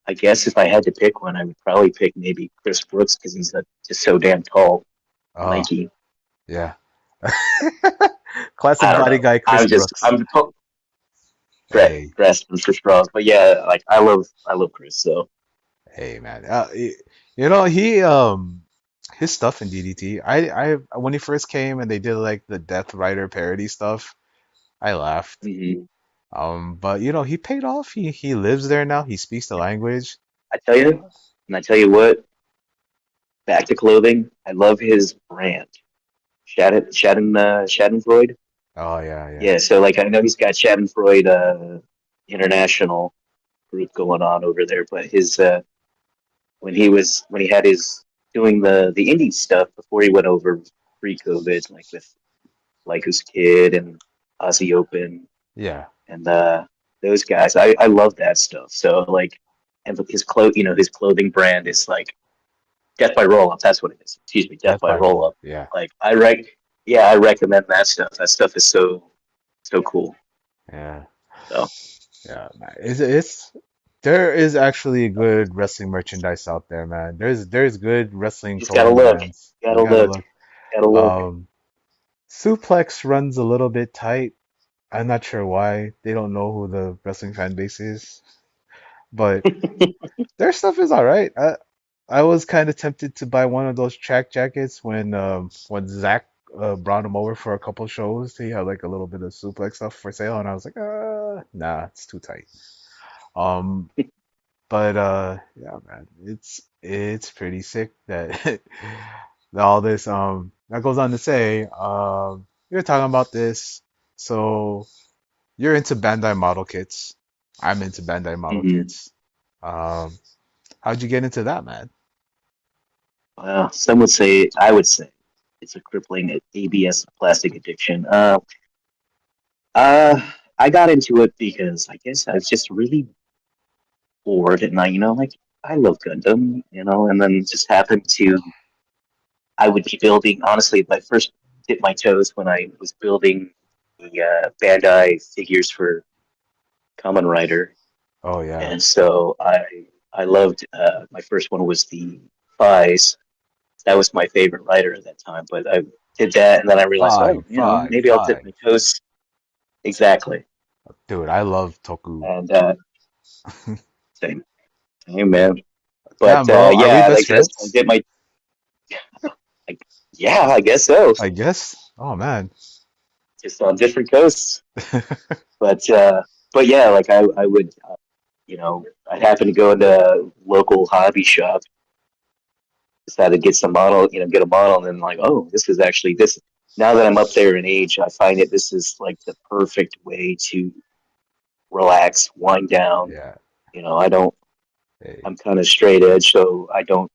I guess if I had to pick one, I would probably pick maybe Chris Brooks because he's just so damn tall, Oh, lanky. yeah. I Classic don't body know. guy Chris Brooks. I'm Hey, grasping for straws, but yeah, like I love Chris. So hey, man. He his stuff in DDT. When he first came and they did like the Death Rider parody stuff, I laughed. mhm. But he paid off. He lives there now. He speaks the language. I tell you, and I tell you what, back to clothing. I love his brand, Schadenfreude. Oh yeah, yeah, Yeah, so like I know he's got Schadenfreude international group going on over there, but his when he had his doing the indie stuff before he went over pre-COVID, like with Lycos Kid and Aussie Open yeah. and those guys, I love that stuff. So like, and his clothing brand is like Death by Roll Up. That's what it is. Excuse me, Death Death by by Roll Roll. Up. Yeah, Like yeah, I recommend that stuff. That stuff is so cool. yeah, So yeah. Man. There is actually good wrestling merchandise out there, man. There's good wrestling you just gotta clothing look, brands. You gotta gotta look, look. gotta look. Um, Suplex runs a little bit tight. I'm not sure why. They don't know who the wrestling fan base is, but their stuff is all right. I was kind of tempted to buy one of those track jackets when Zach brought him over for a couple shows. He had like a little bit of suplex stuff for sale, and I was like, nah, it's too tight. Um, but yeah, man, it's pretty sick that all this that goes on to say you're talking about this. So you're into Bandai model kits. I'm into Bandai model Mhm. kits. Um, how'd you get into that, man? Well, some would say, I would say, it's a crippling ABS plastic addiction. Uh, I got into it because I guess I was just really bored, and like I love Gundam, and then just happened to I would be building. Honestly, my first. dipped my toes when I was building the Bandai figures for Kamen Rider, Oh yeah. and so I loved my first one was the Fies. That was my favorite writer at that time. But I did that, and then I realized, Five, oh, five, maybe I'll dip five. my toes. Exactly, Dude, I love Toku. and same, same man. But Damn, bro, are we yeah, best like that's I friends? did my. I, yeah, I guess so. I guess. Oh man. Just on different coasts. But yeah, like I would, I'd happen to go into a local hobby shop, decide to get some model, get a model, and then like, oh, this is actually this. Now that I'm up there in age, I find it this is like the perfect way to relax, wind down. Yeah. I don't. Hey. I'm kind of straight edge, so I don't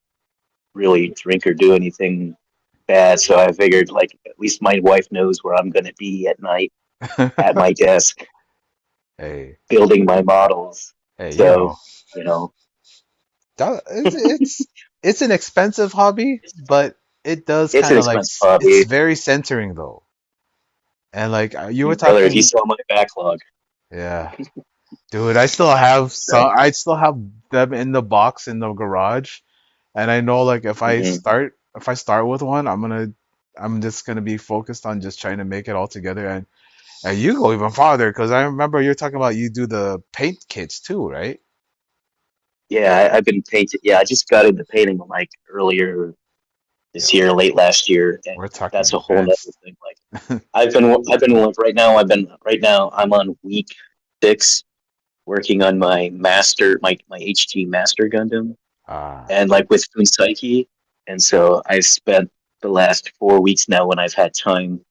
really drink or do anything bad. So I figured, like, at least my wife knows where I'm going to be at night at my desk Hey. building my models. Hey, So, you know, it's an expensive hobby, but it does it's an kind of like expensive it's hobby. very centering though. And like you were Brother, if you talking, saw my backlog. yeah. Dude, I still have So, some. I still have them in the box in the garage, and I know like mhm. if I start with one, I'm just gonna be focused on just trying to make it all together. And you go even farther because I remember you're talking about you do the paint kits too, right? Yeah, I've been painting. Yeah, I just got into painting like earlier this Yo, year, late last year, and we're talking that's a whole nother advanced. thing. Like, I've been like right now I'm on week 6 working on my my HG Master Gundam, Ah, and like with Psyche, and so I've spent the last 4 weeks now when I've had time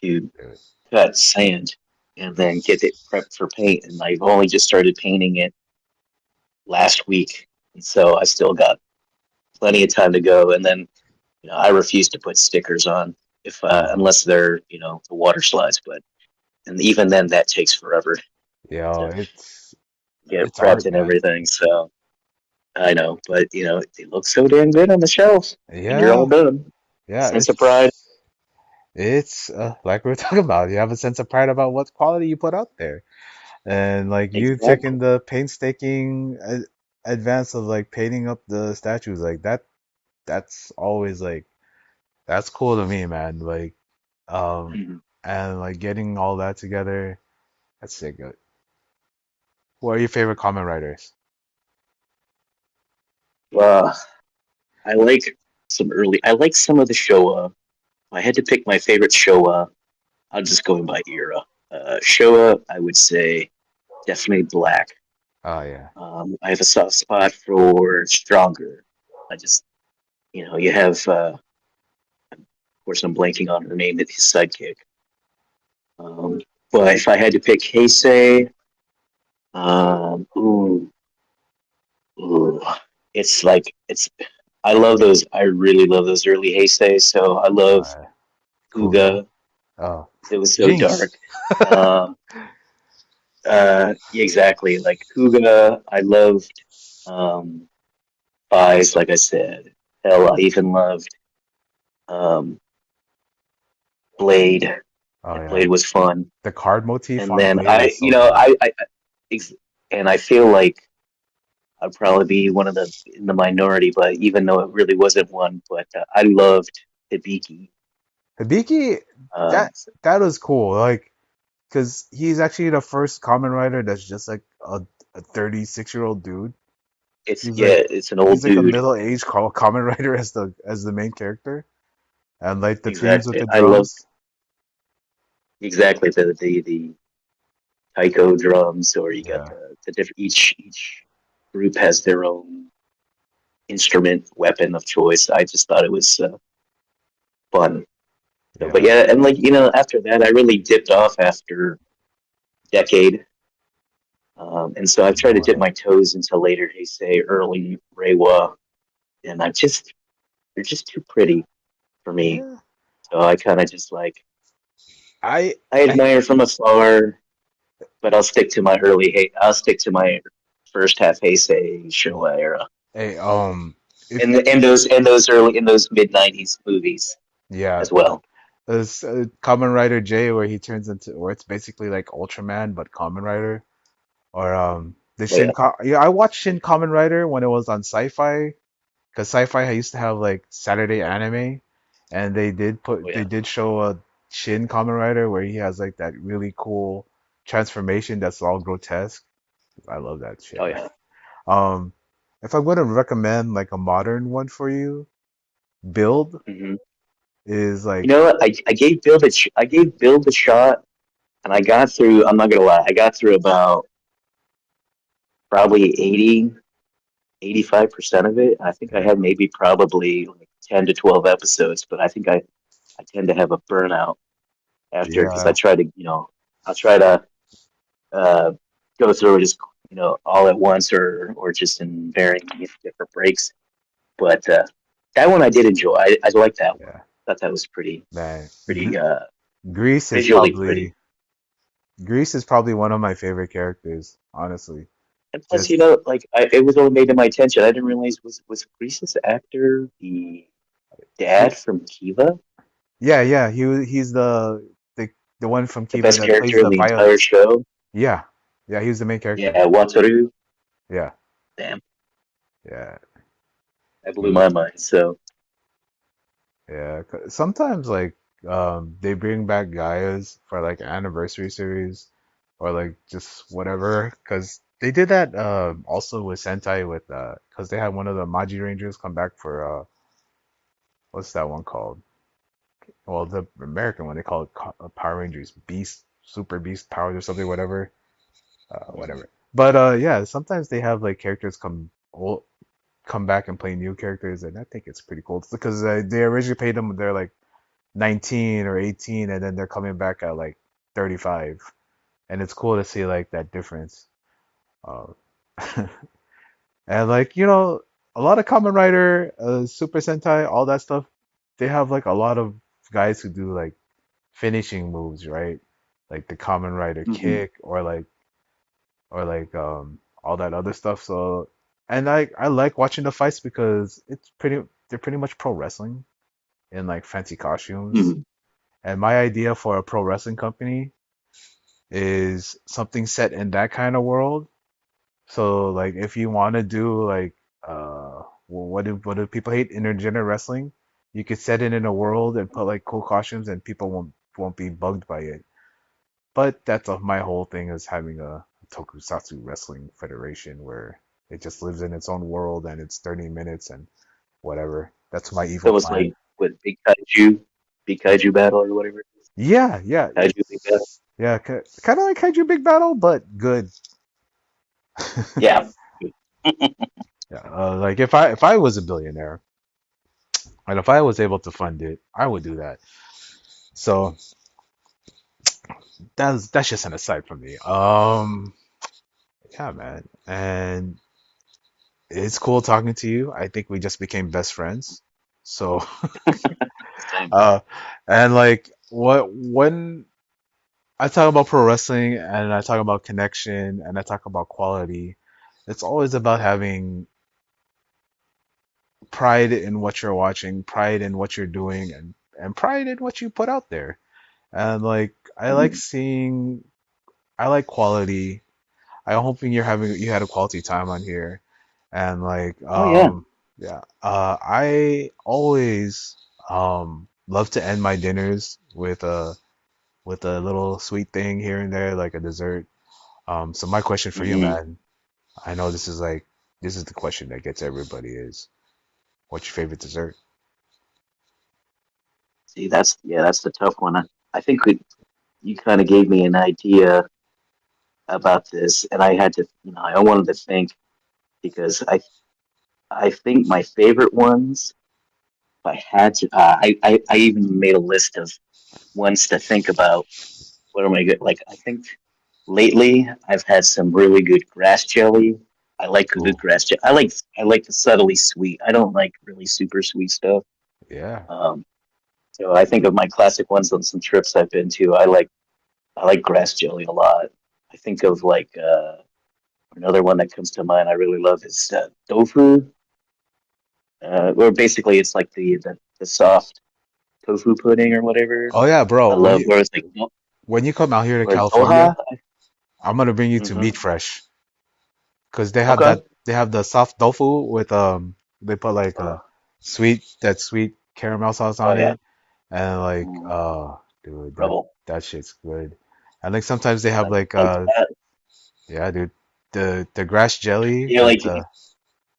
to dude. cut sand and then get it prepped for paint. And I've only just started painting it last week, and so I still got plenty of time to go. And then I refuse to put stickers on if Oh, unless they're the water slides. But and even then, that takes forever yo, to get it's prepped art, and man. everything. So I know, but it looks so damn good on the shelf when you're all Yeah, done. yeah, Sense of pride. it's like we were talking about. You have a sense of pride about what quality you put out there, and like you taking Exactly. the painstaking advance of like painting up the statues like that. That's always like that's cool to me, man. Like um, Mhm. and like getting all that together. That's sick. Who are your favorite comment writers? Well, I like some early. I like some of the Showa. If I had to pick my favorite Showa, I'll just go by era. Showa, I would say definitely Black. Oh yeah, I have a soft spot for Stronger. I just, you have, of course, I'm blanking on her name, his sidekick. Um, but if I had to pick Heisei, ooh, ooh, it's like, I love those. I really love those early Heisei. So I love uh, Kuga. Kuga. Oh, It was so Jinx. dark. Um, yeah, exactly. Like Kuga, I loved um, Vice, like I said. Hell, I even loved um, Blade. Oh Like yeah, Blade was fun. the card motif And on then Blade is so good. ex- and I feel like I'd probably be one of the in the minority, but even though it really wasn't one, but I loved Hibiki. Hibiki, that So that was cool. Like, cause he's actually the first common writer that's just like a 36-year-old dude. it's He's like yeah, it's an old he's like a dude. middle-aged common writer as the main character, and like the themes with Exactly. the I love drums. exactly the taiko drums, or you got Yeah, the different each group has their own instrument weapon of choice. I just thought it was fun. So, but yeah, yeah, and like after that, I really dipped off after decade, and so I've tried no to dip way. my toes into later Heisei, early Reiwa, and they're just too pretty for me. Yeah, So I kind of just like I, I I admire from afar, but I'll stick to my first half Heisei Showa era. hey if And those mid '90s movies yeah, as well. There's Kamen Rider J where he turns into, where it's basically like Ultraman but Kamen Rider. Or the Oh yeah, Yeah, I watched Shin Kamen Rider when it was on Sci-Fi because Sci-Fi used to have like Saturday anime, and oh they yeah, did show a Shin Kamen Rider where he has like that really cool transformation that's all grotesque. I love that oh shit, man. yeah. Um, if I'm going to recommend like a modern one for you, Build Hmm. is You like know what? I gave Bill the shot, and I got through. I'm not gonna lie, I got through about probably 85% of it. I think I yeah, had maybe probably like 10 to 12 episodes, but I tend to have a burnout after because I yeah, try to, I'll try to uh, go through it as, all at once or just in varying different breaks. But that one I did enjoy. I liked that one. yeah, Thought that was pretty, man. pretty Grease is visually pretty. probably one of my favorite characters, honestly. And plus, Just like it was only made to my attention. I didn't realize was Grease's actor the he, dad from Kiva, yeah, yeah. He's the one from the Kiva best that plays character in the the entire violins. show. Yeah, yeah. He was the main character. Yeah, Wataru. Yeah, Damn, yeah. that blew He my mind. So Yeah. Sometimes like they bring back Gaias for like anniversary series or like just whatever. Because they did that also with Sentai with because they had one of the Magi Rangers come back for what's that one called? Well, the American one they call it Power Rangers Beast, Super Beast Powers or something, whatever, mhm. whatever. But yeah, sometimes they have like characters come back and play new characters, and I think it's pretty cool because they originally paid them when they're like 19 or 18, and then they're coming back at like 35, and it's cool to see like that difference. Uh, and like a lot of Kamen Rider, Super Sentai, all that stuff, they have like a lot of guys who do like finishing moves, right? Like the Kamen Rider Mhm. kick or like all that other stuff. So and I like watching the fights because they're pretty much pro wrestling in like fancy costumes. Mhm. And my idea for a pro wrestling company is something set in that kind of world. So like if you want to do like what do people hate intergender wrestling? You could set it in a world and put like cool costumes and people won't be bugged by it. But my whole thing is having a tokusatsu wrestling federation where it just lives in its own world and it's 30 minutes and whatever. That's my evil So it's plan. like with big kaiju battle or whatever it is. Yeah, yeah, Kaiju big battle. it's yeah, kind of like Kaiju Big Battle, but good. Yeah. Yeah, like if I was a billionaire and if I was able to fund it, I would do that. So that's just an aside from me. Yeah, man, and it's cool talking to you. I think we just became best friends. So, Same. uh, and like when I talk about pro wrestling and I talk about connection and I talk about quality, it's always about having pride in what you're watching, pride in what you're doing, and pride in what you put out there. And like Mhm. I like quality. I'm hoping you had a quality time on here. And like Oh yeah. yeah, I always love to end my dinners with a little sweet thing here and there, like a dessert. So my question for you, Hmm. man, I know this is the question that gets everybody is what's your favorite dessert? See, that's the tough one. I think you kind of gave me an idea about this, and I had to, I wanted to think because I think my favorite ones. If I had to, I even made a list of ones to think about. What am I good? Like I think lately I've had some really good grass jelly. I like a good Ooh, grass jelly. I like the subtly sweet. I don't like really super sweet stuff. yeah. Um, so I think of my classic ones on some trips I've been to. I like grass jelly a lot. I think of like another one that comes to mind. I really love is tofu. Where basically it's like the soft. tofu pudding or whatever. Oh yeah, bro. I love where it's like When you come out here to or California, Doha. I'm gonna bring you to Meat Mm-hmm. Fresh because they have Okay. that. They have the soft tofu with They put like Uh, a sweet caramel sauce oh on yeah. it, and like Mm, dude, Rebel. that shit's good. And like sometimes they have Like that. yeah, dude, the grass jelly Yeah, with like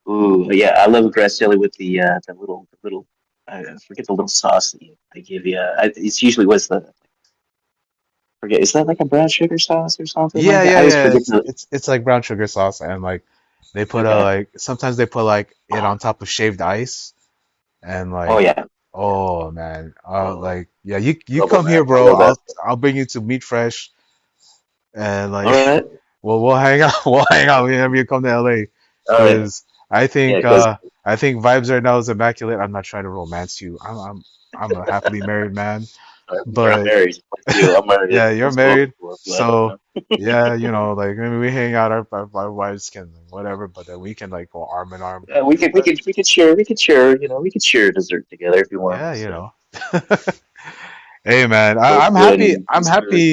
ooh, yeah. I love grass jelly with the little. I forget the little sauce that they give you. It's usually what's the forget. Is that like a brown sugar sauce or something like yeah, that? yeah, I always yeah. forget the. It's like brown sugar sauce, and like they put a Okay. like sometimes they put like it Oh, on top of shaved ice, and oh like yeah. oh man, Oh, like yeah, you Rebel come man. here, I bro. love that. I'll bring you to Meat Fresh, and All like right. we'll hang out we'll hang out whenever you come to LA, All right. because Yeah, because I think vibes right now is immaculate. I'm not trying to romance you. I'm a happily married man, I'm but married like you. I'm married yeah, you're as well married, before, but so yeah, like maybe we hang out, our wives can whatever, but then we can like go arm in arm. But we could share. You know, we could share dessert together if you want. yeah, So Hey man, both I'm good happy. and smooth.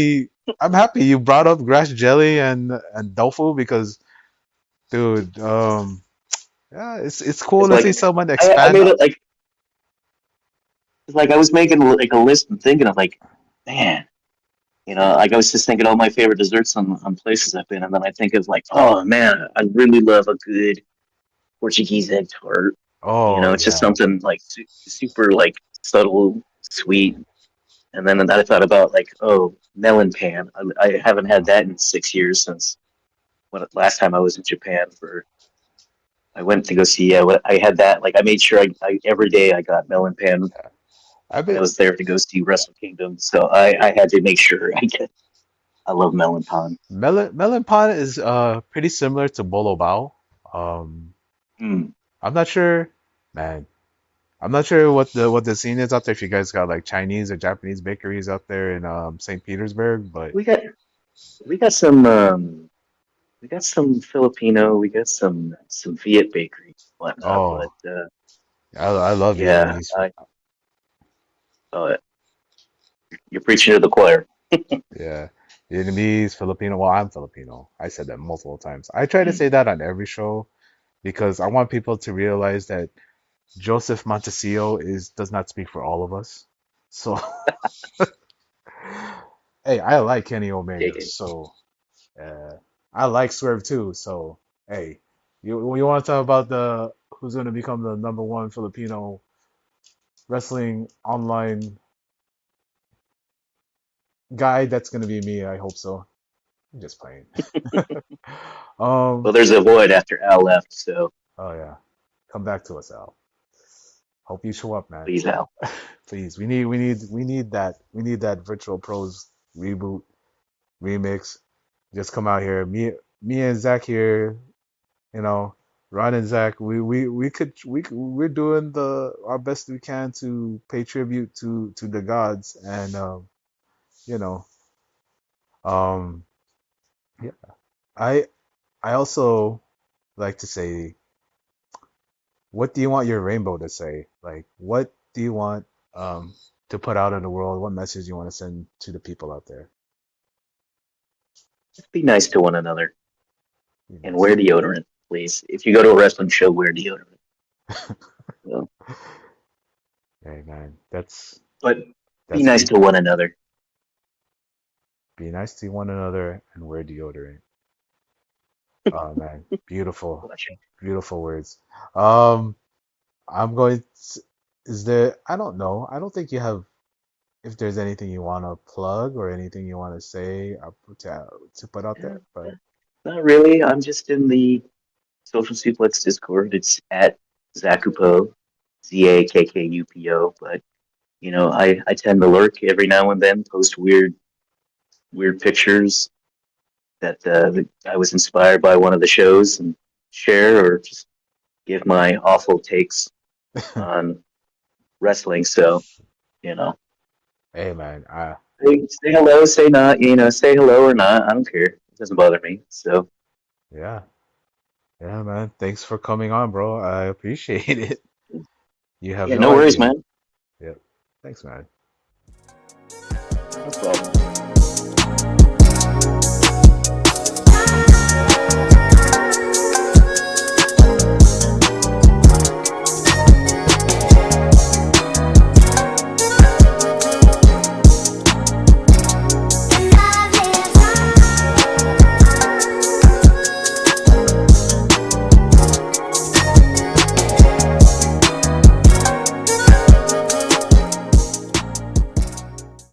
I'm happy you brought up grass jelly and tofu because, dude, yeah, it's cool It's to see like someone I expand. made it like it's like I was making like a list and thinking of like, man, you know, like I was just thinking all my favorite desserts on places I've been, and then I think of like, oh man, I really love a good Portuguese egg tart. You Oh know, it's just yeah, something like super like subtle, sweet. And then I thought about like, oh, melon pan. I haven't had uh, that in 6 years since when last time I was in Japan for. I went to go see. I had that. Like I made sure I every day I got melon pan I when I bet was there to go see Wrestle Kingdom. So I had to make sure I get. I love melon pan. melon pan is pretty similar to bolo bao. Um, Mm. I'm not sure, man. I'm not sure what the scene is out there. If you guys got like Chinese or Japanese bakeries out there in St. Petersburg, but We got we got some we got some Filipino. We got some Viet bakery whatnot. But oh, I love yeah, Vietnamese. uh, you're preaching to the choir. Yeah. Vietnamese, Filipino. Well, I'm Filipino. I said that multiple times. I try to Mm. say that on every show because I want people to realize that Joseph Montecillo does not speak for all of us. So, hey, I like Kenny Omega. JK. So, I like Swerve too. So, hey, you want to talk about the who's going to become the number one Filipino wrestling online guy? That's going to be me. I hope so. I'm just playing. Well, Um, there's a void after Al left, so oh yeah. Come back to us, Al. Hope you show up, man. please, Al. Please. We need that Virtual Pros reboot, remix. Just come out here. Me and Zach here, you know, Ron and Zach, we're doing our best we can to pay tribute to the gods and you know, um yeah. I I also like to say, what do you want your rainbow to say? Like, what do you want to put out in the world? What message you want to send to the people out there? Just be nice to one another Be and nice. wear deodorant, please. If you go to a wrestling show, wear deodorant. So, Hey man, but be that's nice to beautiful. one another. Be nice to one another and wear deodorant. Oh man, beautiful, Watch it. beautiful words. Um, I'm going. Is there? I don't know. I don't think you have. If there's anything you want to plug or anything you want to say to put out Yeah, there, but not really. I'm just in the Social Suplex Discord. It's at Zakkupo, ZAKKUPO. But you know, I tend to lurk every now and then, post weird pictures that I was inspired by one of the shows and share, or just give my awful takes on wrestling. So you know, hey man, say hello, say not. You know, say hello or not. I don't care. It doesn't bother me. So yeah, yeah, man. Thanks for coming on, bro. I appreciate it. You have yeah, no no worries, idea. man. Yep. Thanks, man. No problem.